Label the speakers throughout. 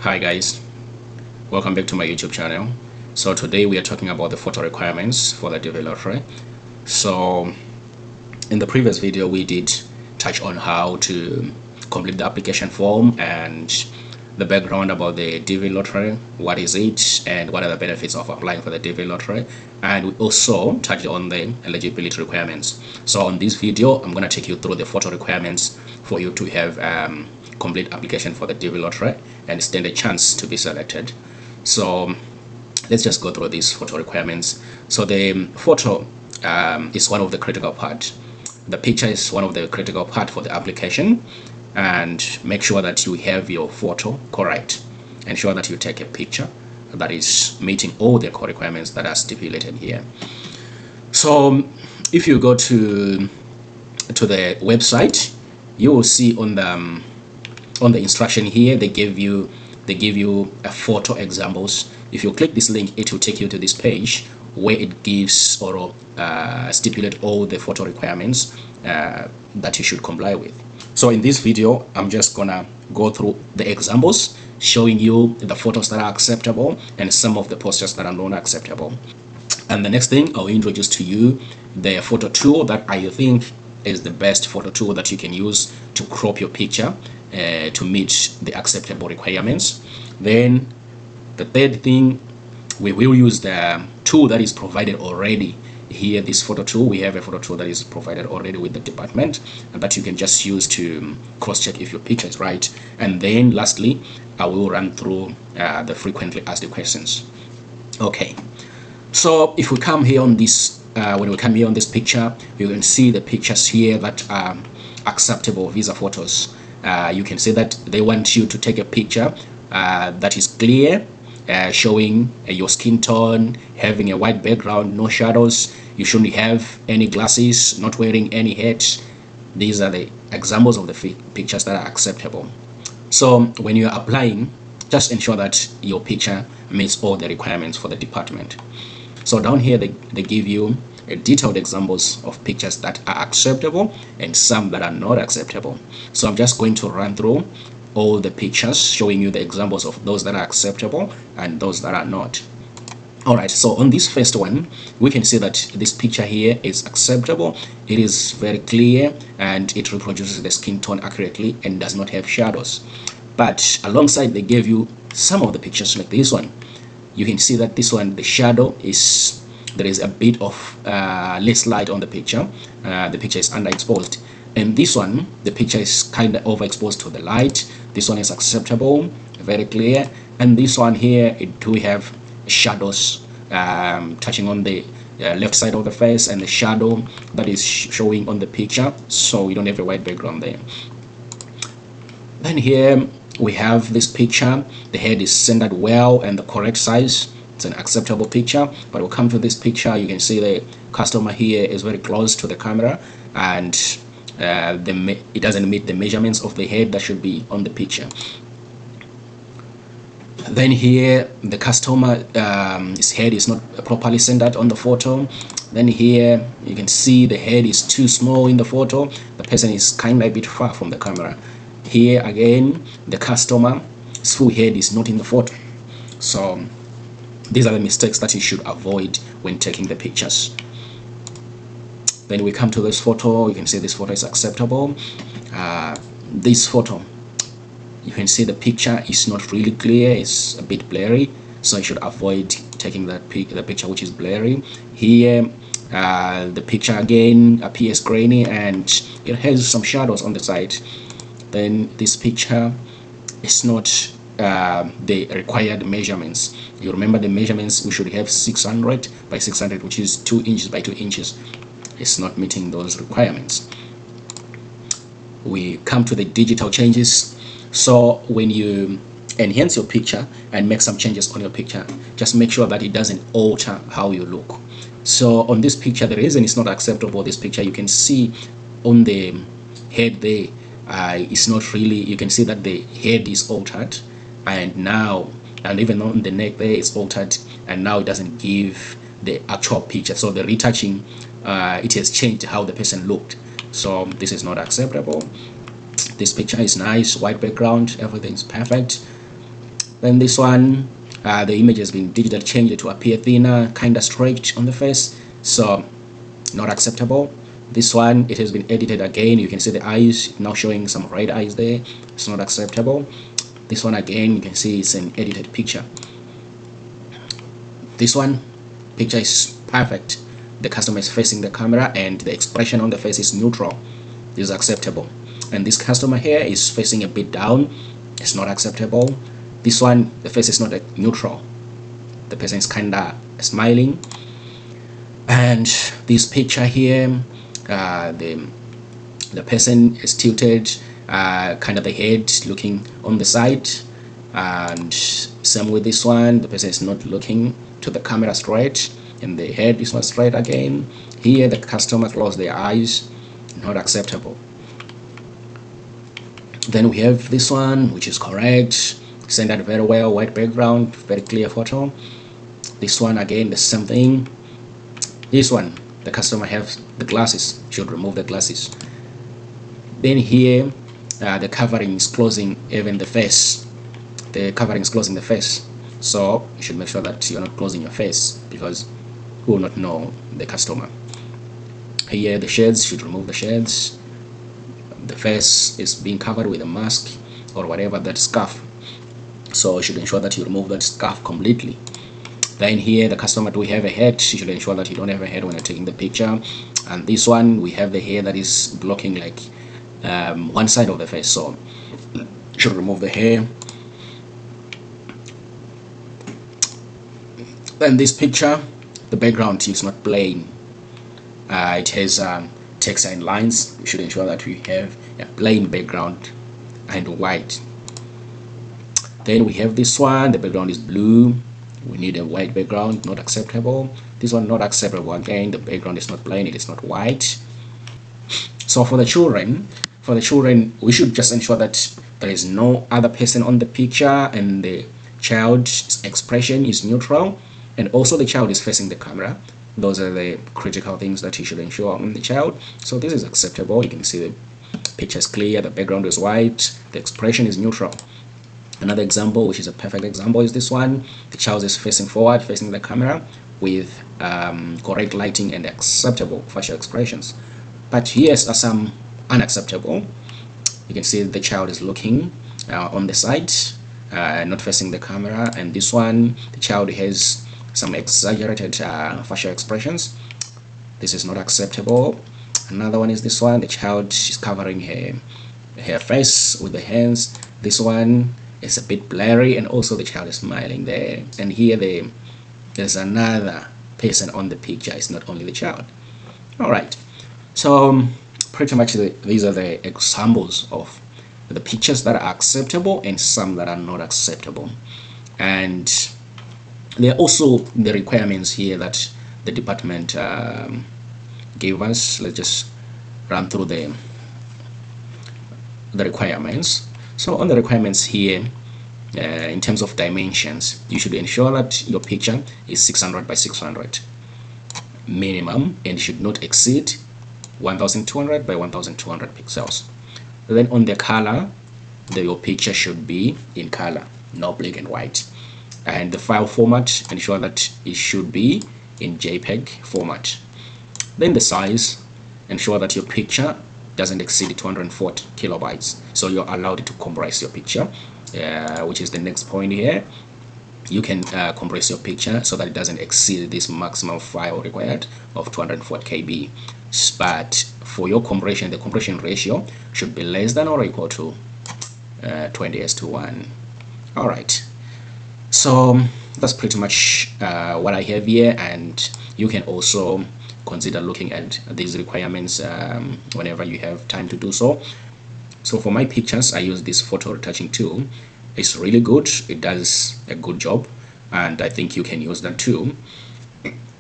Speaker 1: Hi guys, welcome back to my YouTube channel. So today we are talking about the photo requirements for the developer. So in the previous video we did touch on how to complete the application form and the background about the developer, what is it and what are the benefits of applying for the developer, and we also touched on the eligibility requirements. So on this video I'm going to take you through the photo requirements for you to have complete application for the developer and stand a chance to be selected. So let's just go through these photo requirements. So the photo is one of the critical part. The picture is one of the critical part for the application, and make sure that you have your photo correct. Ensure that you take a picture that is meeting all the core requirements that are stipulated here. So if you go to the website, you will see on the instruction here they give you a photo examples. If you click this link, it will take you to this page where it gives or stipulate all the photo requirements that you should comply with. So in this video I'm just gonna go through the examples, showing you the photos that are acceptable and some of the postures that are not acceptable. And the next thing, I'll introduce to you the photo tool that I think is the best photo tool that you can use to crop your picture to meet the acceptable requirements. Then the third thing, we will use the tool that is provided already here. This photo tool, we have a photo tool that is provided already with the department and that you can just use to cross-check if your picture is right. And then lastly, I will run through the frequently asked questions. Okay, so if we come here on this when we come here on this picture, you can see the pictures here that are acceptable visa photos. You can see that they want you to take a picture that is clear, showing your skin tone, having a white background, no shadows. You shouldn't have any glasses, not wearing any hat. These are the examples of the pictures that are acceptable. So when you're applying, just ensure that your picture meets all the requirements for the department. So down here they give you detailed examples of pictures that are acceptable and some that are not acceptable. So I'm just going to run through all the pictures, showing you the examples of those that are acceptable and those that are not. Alright, so on this first one, we can see that this picture here is acceptable. It is very clear and it reproduces the skin tone accurately and does not have shadows. But alongside they gave you some of the pictures like this one. You can see that this one, the shadow is, there is a bit of less light on the picture. The picture is underexposed. And this one, the picture is kind of overexposed to the light. This one is acceptable, very clear. And this one here, it do have shadows touching on the left side of the face and the shadow that is showing on the picture. So you don't have a white background there. Then here we have this picture. The head is centered well and the correct size. It's an acceptable picture. But we'll come to this picture. You can see the customer here is very close to the camera and it doesn't meet the measurements of the head that should be on the picture. Then here the customer his head is not properly centered on the photo. Then here you can see the head is too small in the photo. The person is kind of a bit far from the camera. Here again the customer's full head is not in the photo. So these are the mistakes that you should avoid when taking the pictures. Then we come to this photo. You can see this photo is acceptable. This photo, you can see the picture is not really clear, it's a bit blurry, so you should avoid taking the picture which is blurry. Here the picture again appears grainy and it has some shadows on the side. Then this picture is not the required measurements. You remember the measurements, we should have 600 by 600, which is 2 inches by 2 inches. It's not meeting those requirements. We come to the digital changes. So when you enhance your picture and make some changes on your picture, just make sure that it doesn't alter how you look. So on this picture, the reason it's not acceptable, this picture, you can see on the head there, it's not really, you can see that the head is altered, and now, and even on the neck there it's altered, and now it doesn't give the actual picture. So the retouching, it has changed how the person looked. So this is not acceptable. This picture is nice, white background, everything's perfect. Then this one, the image has been digitally changed to appear thinner, kind of stretched on the face, so not acceptable. This one, it has been edited again. You can see the eyes now showing some red eyes there. It's not acceptable. This one again, you can see it's an edited picture. This one, picture is perfect. The customer is facing the camera and the expression on the face is neutral. This is acceptable. And this customer here is facing a bit down. It's not acceptable. This one, the face is not neutral. The person is kinda smiling. And this picture here, the person is tilted, kind of the head looking on the side, and same with this one, the person is not looking to the camera straight, and the head is not straight again. Here the customer closed their eyes, not acceptable. Then we have this one, which is correct, centered very well, white background, very clear photo. This one again, the same thing. This one, the customer has the glasses, should remove the glasses. Then here, the covering is closing even the face. The covering is closing the face. So you should make sure that you're not closing your face, because who will not know the customer. Here the shades, should remove the shades. The face is being covered with a mask or whatever, that scarf. So you should ensure that you remove that scarf completely. Then here the customer, do we have a head? You should ensure that you don't have a head when you're taking the picture. And this one, we have the hair that is blocking like one side of the face, so you should remove the hair. Then this picture, the background is not plain. It has text and lines. You should ensure that we have a plain background and white. Then we have this one, the background is blue. We need a white background, not acceptable. This one, not acceptable again. The background is not plain, it is not white. So for the children, we should just ensure that there is no other person on the picture and the child's expression is neutral, and also the child is facing the camera. Those are the critical things that you should ensure on the child. So this is acceptable. You can see the picture is clear, the background is white, the expression is neutral. Another example, which is a perfect example, is this one. The child is facing forward, facing the camera with correct lighting and acceptable facial expressions. But here's some unacceptable. You can see the child is looking on the side, not facing the camera. And this one, the child has some exaggerated facial expressions. This is not acceptable. Another one is this one. The child is covering her face with the hands. This one is a bit blurry, and also the child is smiling there. And here there's another person on the picture. It's not only the child. All right. So pretty much these are the examples of the pictures that are acceptable and some that are not acceptable. And there are also the requirements here that the department gave us. Let's just run through the requirements. So on the requirements here, in terms of dimensions, you should ensure that your picture is 600 by 600 minimum and should not exceed 1200 by 1200 pixels. Then on the color, your picture should be in color, no black and white. And the file format, ensure that it should be in JPEG format. Then the size, ensure that your picture doesn't exceed 240 kilobytes. So you're allowed to compress your picture, which is the next point here. You can compress your picture so that it doesn't exceed this maximum file required of 240 KB. But for your compression, the compression ratio should be less than or equal to 20:1. All right. So that's pretty much what I have here, and you can also consider looking at these requirements whenever you have time to do so. So for my pictures, I use this photo retouching tool. It's really good. It does a good job, and I think you can use that too.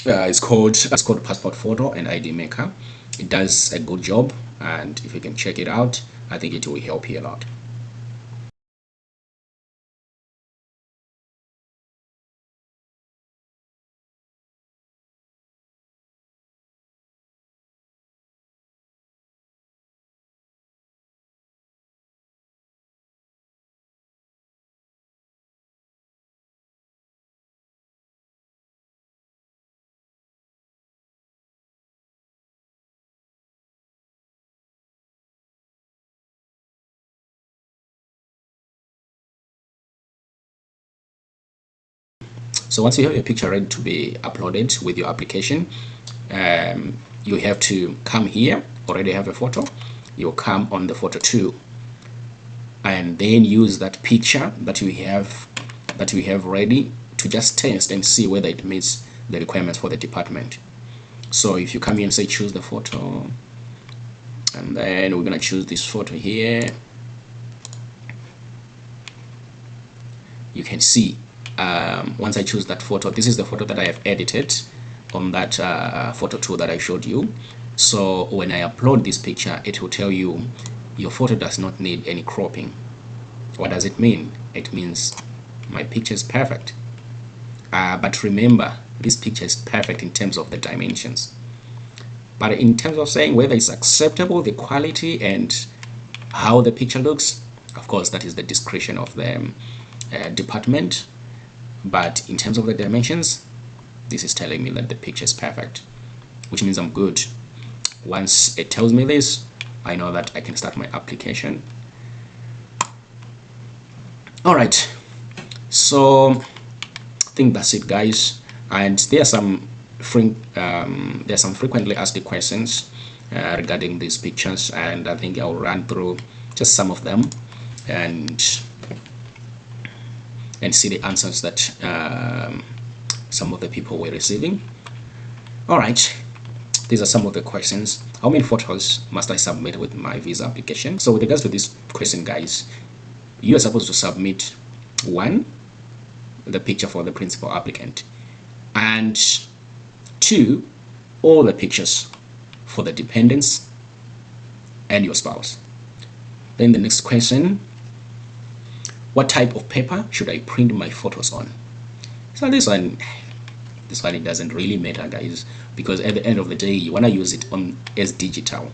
Speaker 1: It's called Passport Photo and ID Maker. It does a good job, and if you can check it out, I think it will help you a lot. So once you have your picture ready to be uploaded with your application, you have to come here. Already have a photo, you come on the photo 2 and then use that picture that you have ready to just test and see whether it meets the requirements for the department. So if you come here and say choose the photo, and then we're gonna choose this photo here, you can see once I choose that photo, this is the photo that I have edited on that photo 2 that I showed you. So when I upload this picture, it will tell you your photo does not need any cropping. What does it mean? It means my picture is perfect. But remember, this picture is perfect in terms of the dimensions. But in terms of saying whether it's acceptable, the quality and how the picture looks, of course, that is the discretion of the department. But in terms of the dimensions, this is telling me that the picture is perfect, which means I'm good. Once it tells me this, I know that I can start my application. All right, so I think that's it, guys. And there are some frequently asked questions regarding these pictures, and I think I'll run through just some of them and see the answers that some of the people were receiving. All right, these are some of the questions. How many photos must I submit with my visa application? So with regards to this question, guys, you are supposed to submit 1, the picture for the principal applicant, and 2, all the pictures for the dependents and your spouse. Then the next question, what type of paper should I print my photos on? So this one it doesn't really matter, guys, because at the end of the day you want to use it on as digital,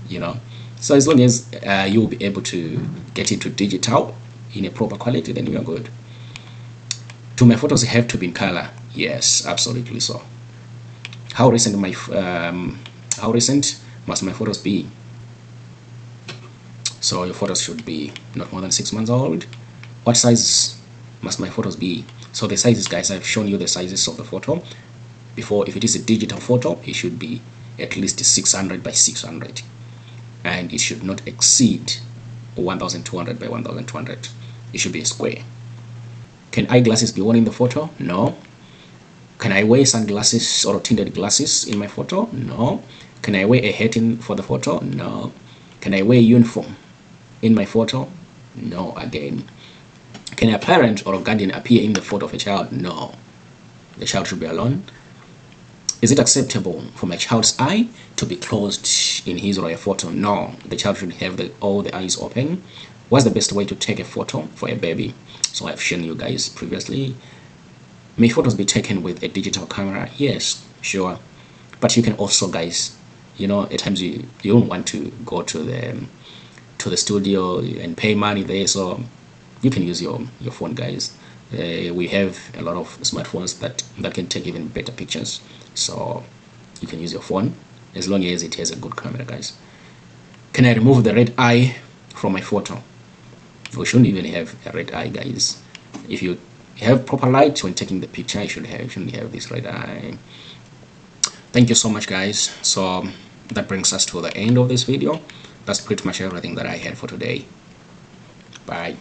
Speaker 1: you know. So as long as you'll be able to get it to digital in a proper quality, then you are good. Do my photos have to be in color? Yes, absolutely so. How recent must my photos be? So your photos should be not more than 6 months old. What size must my photos be? So the sizes, guys, I've shown you the sizes of the photo before. If it is a digital photo, it should be at least 600 by 600, and it should not exceed 1200 by 1200. It should be a square. Can eyeglasses be worn in the photo? No. Can I wear sunglasses or tinted glasses in my photo? No. Can I wear a hat for the photo? No. Can I wear a uniform in my photo? No, again. Can a parent or a guardian appear in the photo of a child? No. The child should be alone. Is it acceptable for my child's eye to be closed in his or her photo? No. The child should have all the eyes open. What's the best way to take a photo for a baby? So I've shown you guys previously. May photos be taken with a digital camera? Yes, sure. But you can also, guys, you know, at times you don't want to go to the studio and pay money there, so you can use your phone, guys. We have a lot of smartphones that can take even better pictures, so you can use your phone as long as it has a good camera, guys. Can I remove the red eye from my photo? We shouldn't even have a red eye, guys. If you have proper light when taking the picture, you shouldn't have this red eye. Thank you so much, guys. So that brings us to the end of this video. That's pretty much everything that I had for today. Bye.